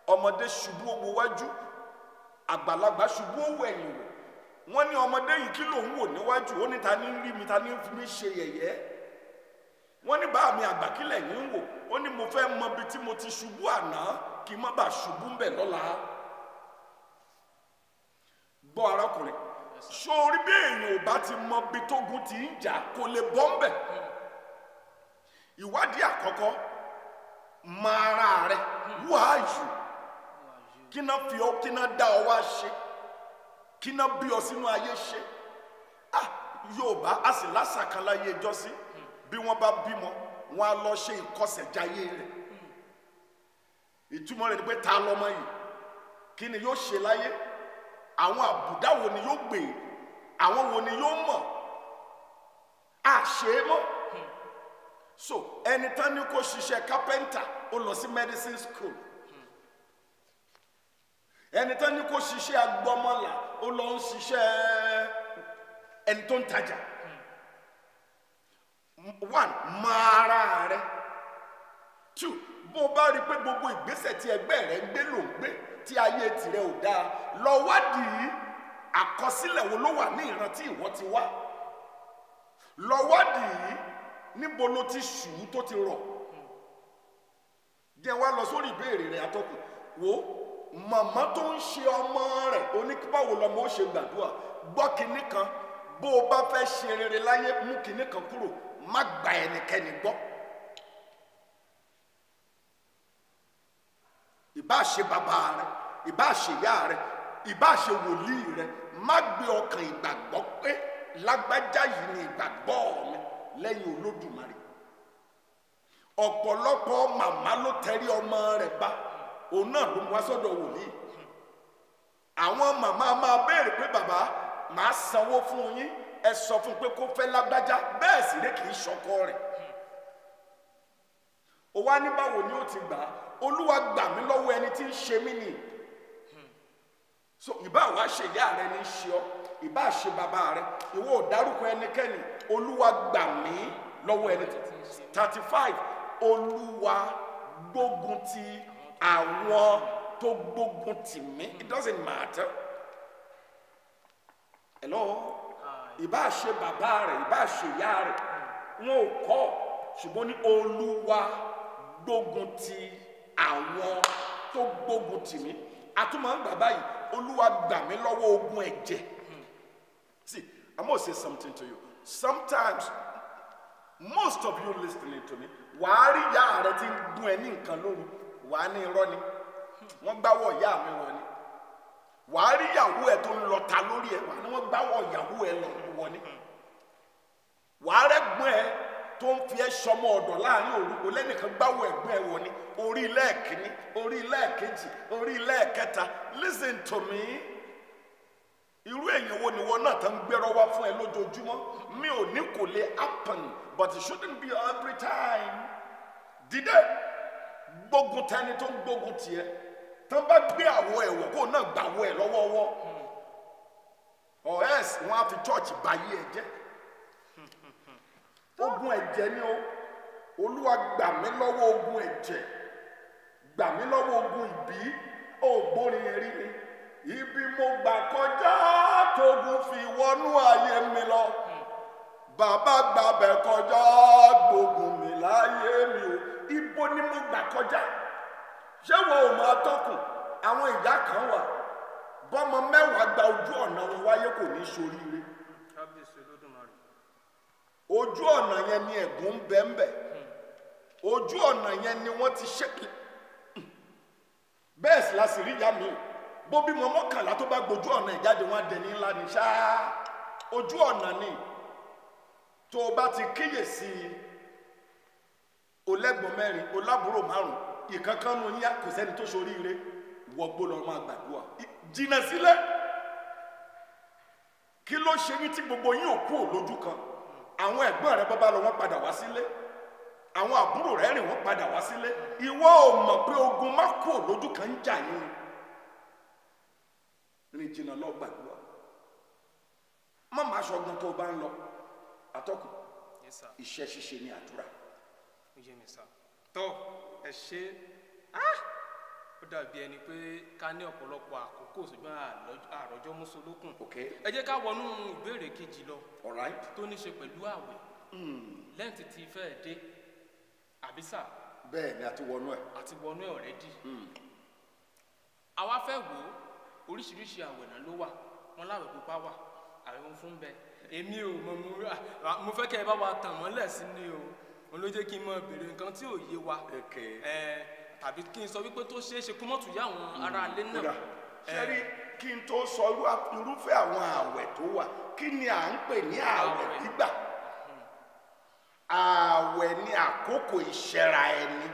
Speaker 5: Ọmọdé ṣubú ó wo wájú, àgbàlagbà ṣubú ó wo ẹ̀yìn wò. Wọ́n ní ọmọdé yìí kí ló ń wò níwájú, ó ní ta ní rí mi, ta ní fi mí ṣe yẹ̀yẹ́. Wọ́n ní bá mi àgbà kílẹ̀ yìí ń wò, ó ní mo fẹ́ mọ ibi tí mo ti ṣubú àná kí n má bàa ṣubú ń bẹ̀ lọ́la. Gbọ́ arákùnrin, sórí bí èèyàn ò bá ti mọ ibi tógun ti ń jà kò lè bọ́ ń bẹ̀. Ìwádìí àkọ́kọ́, mọ ara rẹ, who are you? Kí náà fi ọ́, kí náà dá ọ wá ṣe, kí náà bí ọ sínú ayé ṣe. Yorùbá a sì lásàkàláyé ìjọsí, bí wọ́n bá bímọ wọn á lọ ṣe ìkọsẹ̀jáyé rẹ̀. Ìtumọ̀ rẹ̀ ni pé ta lọmọ yìí, kí ni yóò ṣe láyé, àwọn àbùdá wo ni yóò gbé, àwọn wo ni yóò mọ̀, àṣe mọ́. So ẹni tán ní kó ṣiṣẹ́ kápẹ́ńtà ó lọ sí medicine school, ẹni tán ní kó ṣiṣẹ́ agbọ́mọlà ó lọ ń ṣiṣẹ́ ẹni tó ń tajà. One, mọ ara rẹ. Two, bó o bá rí i pé gbogbo ìgbésẹ̀ tí ẹgbẹ́ rẹ ń gbé ló ń gbé tí ayé tirẹ̀ ò dáa, lọ wádìí àkọsílẹ̀ wo ló wà ní ìran tí ìwọ ti wá. Lọ wádìí níbo ló ti ṣù tó ti rọ̀. Jẹ́ wá lọ sórí ìbéèrè rẹ̀ atọ́kùn. Wo màmá tó ń ṣe ọmọ rẹ̀ oníbáwo lọmọ ó ṣe gbàdúrà. Gbọ́ kinní kan, bó o bá fẹ́ ṣe rere láyé, mú kinní kan kúrò, má gba ẹnikẹ́ni gbọ́. Ìbá ṣe bàbá rẹ, ìbá ṣe ìyá rẹ, ìbá ṣe wòlíì rẹ, má gbé ọkàn ìgbàgbọ́ pé lágbájá yìí ni ìgbàgbọ́ mi lẹ́yìn Olódùmarè. Ọ̀pọ̀lọpọ̀ màmá ló tẹrí ọmọ rẹ̀ bá, òun náà ló mú wá sọ́dọ̀ wòlíì. Àwọn màmá máa béèrè pé bàbá màá sanwó fún yín, ẹ sọ fún pé kó fẹ́ lágbájá, bẹ́ẹ̀ sì ni kì í ṣọkọ rẹ̀. Ó wá ní báwo ni ó ti gbà á, Olúwa gbà mí lọ́wọ́ ẹni tí ń ṣe mí nì. So ìbá wa ṣe ìyá rẹ ní ṣe ọ, ìbá ṣe bàbá rẹ, ìwọ ò dárúkọ ẹnikẹ́ni, Olúwa gbà mí lọ́wọ́ ẹni tí 35. Olúwa gbógun ti àwọn tó gbógun tì mí. It doesn't matter. Hello? Ìbá ṣe bàbá rẹ, ìbá ṣe ìyá rẹ, wọn ò kọ́, ṣùgbọ́n ní Olúwa gbógun ti àwọn tó gbógun tì mí. Àtúmọ̀ ń gbà báyìí, Olúwa gbà mí lọ́wọ́ ogun ẹ̀jẹ̀. See, I'm going to say something to you. Sometimes, most of you listening to me, wàá rí ìyá rẹ tí ń gún ẹ ní nǹkan lóru, wàá ní irọ́ ni, wọ́n gbáwọ́ ìyá mi wọ̀ ni. Wàá rí ìyàwó ẹ tó ń lọ ta lórí ẹ, wàá ní wọ́n gbáwọ́ ìyàwó ẹ wọ̀ ni. Wàá rẹ́gbọ́n ẹ tó ń fi ẹ́ sọmọ ọ̀dọ̀ láàrin òru, kò lẹ́nìkan gbáwọ́ ẹ̀gbọ́n ẹ wọ̀ ni. Orí ilé ẹ̀kíní, orí ilé ẹ̀kejì, orí ilé ẹ̀kẹta. Listen to me. Irú èèyàn wo ni wọ́n náà tán gbẹ́rọ wá fún ẹ lójoojúmọ́? Mi ò ní kò lè happen, but it shouldn't be every time. Dìde gbógun tẹni tó ń gbógun tiẹ̀, tán bá gbé àwọ̀ ẹ̀wọ̀ kó náà gbàwọ̀ ẹ̀ lọ́wọ́wọ́. Or else wọ́n á fi church báyé ẹ jẹ́. Ogun ẹ̀jẹ̀ ni o. Olúwa gbà mí lọ́wọ́ ogun ẹ̀jẹ̀, gbà mí lọ́wọ́ ogun ìbí. Ó gbórin yẹn rí ni. Ibi mo gbà kọjá tógun fi wọnú ayé mi lọ. Bàbá gbàbẹ̀ kọjá gbógun mi láyé mi o. Ibo ni mo gbà kọjá? Ṣé wo ò máa tọkùn? Àwọn ìyá kan wà, bọ́mọ mẹ́wàá gba ojú ọ̀nà wọn wáyé kò ní ṣoríire
Speaker 4: kábíyèsí olódùmarè.
Speaker 5: ojú ọ̀nà yẹn ni ẹ̀gún ń bẹ ń bẹ ojú ọ̀nà yẹn ni wọ́n ti ṣẹ́kì bẹ́ẹ̀ sì la sì rí ìyá mi bó bímọ mọ́kànlá tó bá gbójú ọ̀nà ìjáde wọn dẹni ńlá ni ṣáá ojú ọ̀nà ni tó o bá ti kíyèsí olẹ́gbọ̀n mẹ́rin olábùrò márùn ìkankanú yín kò sẹ́ni tó ṣoríire wọgbó lọ́ọ́ máa gbàdúrà jìnnà sílẹ̀ kí ló ṣe yín tí gbogbo yín ò kú lójú kan àwọn ẹ̀gbọ́n rẹ bọ́bá lọ wọ́n padà wá sílé àwọn àbúrò rẹ rìn wọ́n padà wá sílé ìwọ ò mọ̀ pé ogun má kú lójú kan ń jà yín rìn jìnnà lọ gbàdúrà má má ṣọgbọ́n tó o bá ń lọ atọ́kùn
Speaker 4: Yes, sir.
Speaker 5: iṣẹ́ ṣíṣe ní àdúrà.
Speaker 4: Ó yé mi sá. Tó ẹ ṣe ó dàbí ẹni pé ká ní ọ̀pọ̀lọpọ̀ àkókò ṣùgbọ́n àròjọ mùsùlùkùn.
Speaker 5: Okay.
Speaker 4: Ẹ jẹ́ ká wọnú ìbéèrè kejì lọ
Speaker 5: All right.
Speaker 4: tó ní ṣe pẹ̀lú àwẹ̀. Lẹ́ǹtì tí fẹ́ dé àbí sà
Speaker 5: bẹ́ẹ̀ ni a ti wọnú ẹ̀.
Speaker 4: àti wọnú ẹ̀ ọ̀rẹ́dì. Àwa fẹ́ wò ó oríṣiríṣi àwẹ̀ náà ló wà wọn láwẹ̀ pupa wà àwẹ̀ fún bẹ́ẹ̀. Èmi ò mọ̀ mo fẹ́ kẹ́ ẹ bá wa tàn mọ́lẹ̀ sí ni o òun ló jẹ́ kí n mọ béèrè nǹkan tí ò yé wa tàbí kí n sọ wípé tó ṣeé ṣe kó mọ̀tò yá àwọn ará ilé náà.
Speaker 5: ṣẹ́rí kí n tó sọ irúfẹ́ àwọn ààwẹ̀ tó wà kí ni à ń pè ní ààwẹ̀ gbígbà ààwẹ̀ ni àkókò ìṣẹ́ra ẹni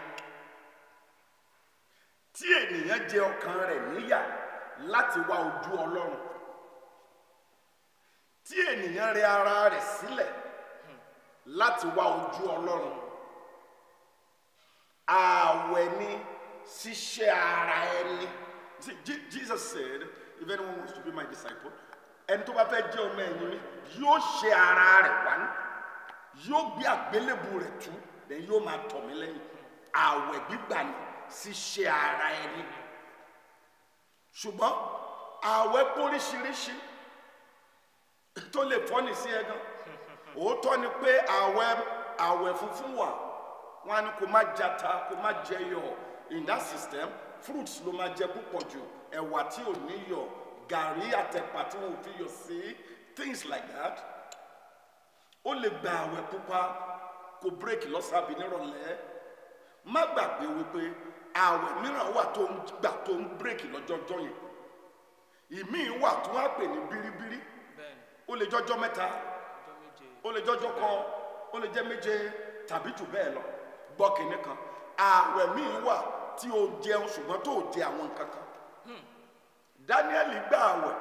Speaker 5: tí ènìyàn jẹ ọkàn rẹ̀ níyà láti wá ojú Ọlọ́run tí ènìyàn rẹ ara rẹ̀ sílẹ̀ láti wá ojú Ọlọ́run ààwẹ̀ ni ṣíṣe ara ẹni. Jesus said, if anyone wants to be my disciple, ẹni tó bá fẹ́ jẹ́ ọmọ ẹ̀yìn mi yóò ṣe ara rẹ̀ wá ní yóò gbé àgbélébù rẹ̀ tú then yóò máa tọ̀ mí lẹ́yìn. Ààwẹ̀ gbígbà ni ṣíṣe ara ẹni. Ṣùgbọ́n ààwẹ̀ póríṣiríṣi tó lè fọ́ni sí ẹ gan. Òótọ́ ni pé ààwẹ̀ funfun wà wọn á ní kó má jata kó má jẹ iyọ̀ in that system fruits ló máa jẹ púpọ̀ jù ẹ̀wà tí ò ní yọ̀ gàrí àtẹ̀pà tí wọn ò fi yọ̀ sí things like that ó lè gba ààwẹ̀ pupa kó break lọ́sàbí nírọ̀lẹ́ má gbàgbé wípé ààwẹ̀ mìíràn wà tó ń gbà tó ń break lọ́jọ́jọ́ yẹn ìmíì wà tó wá pè ní bíríbírí ó lè jọjọ́ mẹ́ta ó lè jọjọ́ kan ó lè jẹ́ méje tàbí jù bẹ́ẹ̀ lọ gbọ́ kìnní kan ààwẹ̀ míì wà tí o jẹun ṣùgbọ́n tó o jẹ àwọn nǹkan kan Dáníẹ́lì gba ààwẹ̀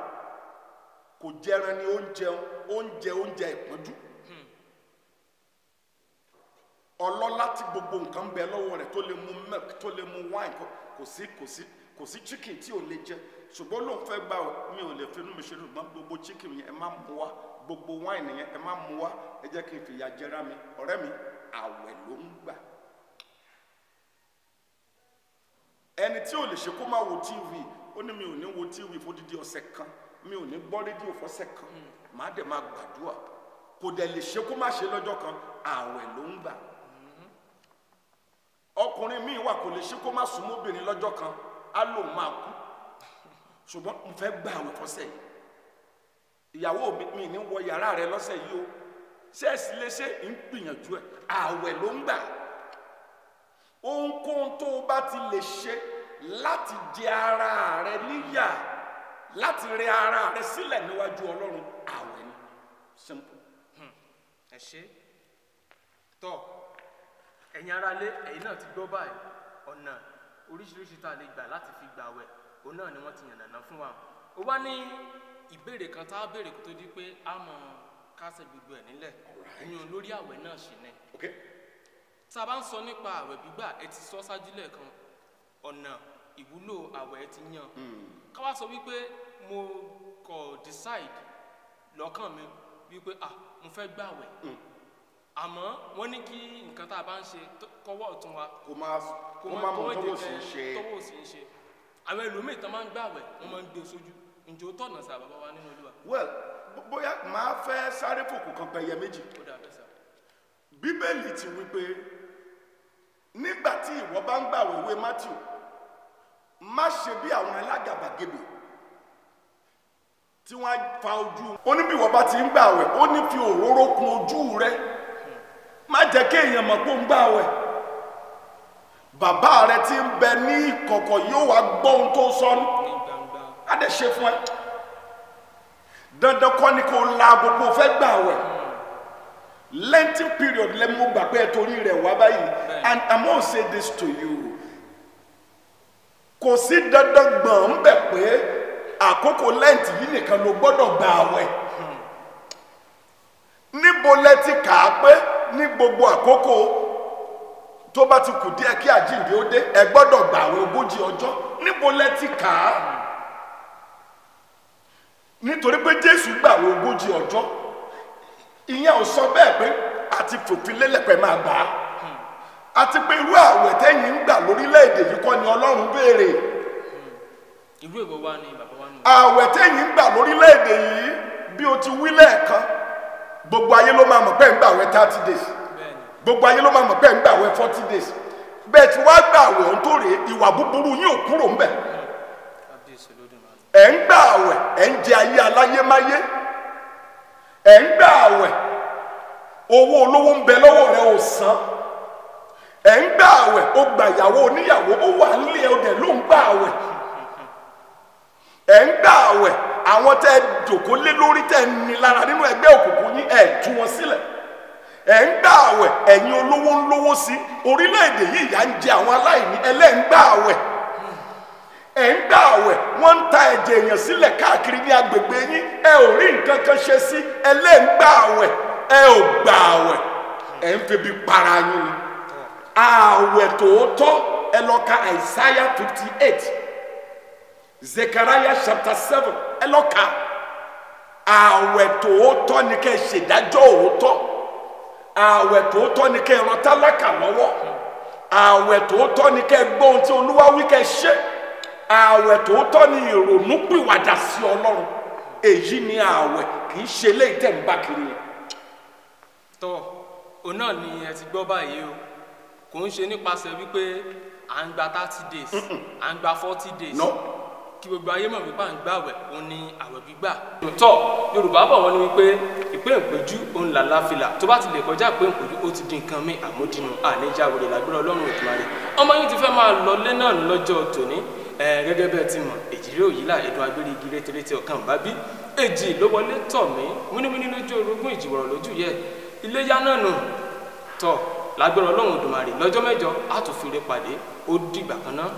Speaker 5: kò jẹran ni oúnjẹ ìpọ́njú ọlọ́lá tí gbogbo nǹkan bẹ lọ́wọ́ rẹ̀ tó lè mu milk tó lè mu wine kò sí chicken tí o lè jẹ ṣùgbọ́n lóun fẹ́ gbà mi ò lè finú mi ṣe ṣùgbọ́n gbogbo chicken yẹn ẹ má mu wá gbogbo wine yẹn ẹ má mu wá ẹ jẹ́ kí n fìyà jẹra mi ọ̀rẹ́ mi ààwẹ̀ ló ń gbà. ẹni tí ò lè ṣe kó má wo tv ó ní mi ò ní wo tv fódìdí ọ̀sẹ̀ kan mi ò ní gbọ́ rédíò fọ́sẹ̀ kan màá dẹ̀ máa gbàdúrà kò dẹ̀ lè ṣe kó má ṣe lọ́jọ́ kan ààwẹ̀ ló ń gbà. ọkùnrin míì wà kò lè ṣe kó má súnmọ́ obìnrin lọ́jọ́ kan á lò máa kú ṣùgbọ́n mo fẹ́ gba ààwẹ̀ fọ́sẹ̀ yìí ìyàwó mi ní wọ yàrá rẹ lọ́sẹ̀ yìí o ṣẹ́ẹ̀sì léṣe ń gbìyànjú ẹ̀ ààwẹ̀ ló ń gbà. ohunkóhun tó o bá ti lè ṣe láti jẹ ara rẹ níyà láti rẹ ara rẹ sílẹ̀ níwájú Ọlọ́run ààwẹ̀ ni simple.
Speaker 4: Ẹ ṣe tọ ẹ̀yin aráalé ẹ̀yin náà ti gbọ́ báyìí ọ̀nà oríṣiríṣi tá a lè gbà láti fi gbààwẹ̀ òun náà ni wọ́n ti yànnàná fún wa. Ó wá ní ìbéèrè kan tá a béèrè kó tó di pé a mọ kásẹ̀ gbogbo ẹ̀ nílẹ̀ ìyẹn lórí àwẹ̀ náà ṣì ní. Tá a bá ń sọ nípa àwẹ̀ gbígbà ẹ ti sọ ṣáájú lẹ́ẹ̀kan ọ̀nà ìwúlò àwẹ̀ ẹ ti yàn ká wá sọ wípé mo kọ̀ decide lọ́kàn mi wípé mo fẹ́ gbàwẹ̀ àmọ́ wọ́n ní kí nǹkan tá a bá ń ṣe kọ́wọ́ ọ̀tún wa
Speaker 5: kó má mọ tọ́wọ́ sí ń ṣe
Speaker 4: àwọn ẹlòmíì tán máa ń gbàwẹ̀ wọ́n máa ń gbé sójú ǹjẹ́ ó tọ̀nà sí àbábá wa nínú Olúwa.
Speaker 5: well bóyá màá fẹ́ sáré fòkù kan pẹ̀yẹ méjì.
Speaker 4: ó dà bẹ́ẹ̀ sà.
Speaker 5: Bíbélì ti wí pé nígbà tí ìwọ bá ń gbàwẹ̀ ìwé Matthew má ṣe bí àwọn alágàbàgebè tí wọ́n á fa ojú. ó ní bí wọ́n bá ti ń gbààwẹ̀ ó ní fi òróró kun ojú rẹ má jẹ́ kí èèyàn mọ̀ pé ó ń gbààwẹ̀. bàbá rẹ tí ń bẹ ní ìkọ̀kọ̀ yóò wá gbọ́ ohun tó sọ ní á dẹ̀ ṣe fún ẹ. dandan kọ́ ni kò la gbogbo fẹ́ gbààwẹ̀. Lenten period lẹ mú gbà pé torí rẹ̀ wá báyìí and I'm gonna say this to you. kò sí dandan gbọ̀n ń bẹ̀ pé àkókò lẹ́ǹtì yìí nìkan ló gbọ́dọ̀ gba àwẹ̀. níbo lẹ ti kà á pé ní gbogbo àkókò tó bá ti kù díẹ̀ kí àjíǹde ó dé ẹ gbọ́dọ̀ gba àwẹ̀ 40 ọjọ́ níbo lẹ ti kà á. nítorí pé Jésù gba àwẹ̀ 40 ọjọ́ ìyẹn ò sọ bẹ́ẹ̀ pé àti fòfin lélẹ̀pẹ̀ máa gbà á. àti pé irú àwẹ̀ tẹ́yìn ń gbà lórílẹ̀‐èdè yìí kọ́ ni Ọlọ́run béèrè.
Speaker 4: irú èwo wá ní bàbá wa nù.
Speaker 5: àwẹ̀ tẹ́yìn ń gbà lórílẹ̀‐èdè yìí bí o ti wí lẹ́ẹ̀kan gbogbo ayé ló máa mọ̀ pé ń gbà àwẹ̀ 30 days gbogbo ayé ló máa mọ̀ pé ń gbà àwẹ̀ 40 days bẹ́ẹ̀ tí wàá gbà àwẹ̀ ohun tó rèé ìwà búburú yín ò kúrò ń bẹ̀. ẹ̀ ń gbà àwẹ̀ ẹ̀ ń jẹ ayé aláyémáyé ẹ̀ ń gbà àwẹ̀ owó olówó ń bẹ lọ́wọ́ rẹ ò san ẹ̀ ń gbà àwẹ̀ ó gba ìyàwó oníyàwó ó wà nílé ọdẹ ló ń gbà àwẹ̀ ẹ̀ ń gbà àwẹ̀ àwọn tẹ́ ẹ jòkó lé lórí tẹ́ ẹ ní lára nínú ẹgbẹ́ òkùnkùn yín ẹ̀ tú wọn sílẹ̀ ẹ̀ ń gbà àwẹ̀ ẹ̀yin olówó ń lówó sí orílẹ̀-èdè yìí ìyà ń jẹ àwọn aláìní ẹlẹ́ ń gbà àwẹ̀ ẹ̀ ń gbà àwẹ̀ wọ́n ń ta ẹ̀jẹ̀ èèyàn sílẹ̀ káàkiri ní agbègbè yín ẹ ò rí nǹkan kan ṣe sí ẹlẹ́ ń gbà àwẹ̀ ẹ ò gbà àwẹ̀ ẹ̀ ń febi para yín ni àwẹ̀ tòótọ́ ẹ lọ ka Isaiah 58 Zechariah chapter 7 ẹ lọ ka àwẹ̀ tòótọ́ ni kẹ́ ẹ ṣèdájọ́ òótọ́ àwẹ̀ tòótọ́ ni kẹ́ ẹ ràn tálákà lọ́wọ́ àwẹ̀ tòótọ́ ni kẹ́ ẹ gbọ́ ohun tí Olúwa wí kẹ́ ẹ ṣe àwẹ̀ tòótọ́ ni ìrònú pìwàdà sí Ọlọ́run èyí ni àwẹ̀ kì í ṣe léyìí tẹ̀ ń bá kiri yẹn.
Speaker 4: tọ́ òun náà ni ẹ ti gbọ́ báyìí o kò ń ṣe nípasẹ̀ wípé à ń gba 30 days à ń gba 40 days kí gbogbo ayé mọ̀ wípé à ń gbàwẹ̀ òun ni àwẹ̀ gbígbà. tọ́ Yorùbá bọ̀ wọ́n ní wípé ìpé ìpéjú òun là láfilà tó bá ti lè kọjá ìpé ìpéjú ó ti di nǹkan mi àmódìnú àníjà wòlé lágbára Ọlọ́run Òdùmarè ọmọ yìí ti fẹ́ máa lọ lé náà lọ́jọ́ tòní gẹ́gẹ́ bẹ́ẹ̀ ti mọ̀ èjìrè òyìnlá ẹ̀dùn agbérí igi rétérété ọ̀kan bá bí èjì ló wọlé tọ̀ mí múnímúní lójú orogún ìjìwọ̀rọ̀ lójú yẹ iléyá náà nù tọ̀ lágbára Ọlọ́run Òdùmarè lọ́jọ́ mẹ́jọ á tún fi ire pàdé ó dìgbà kan náà.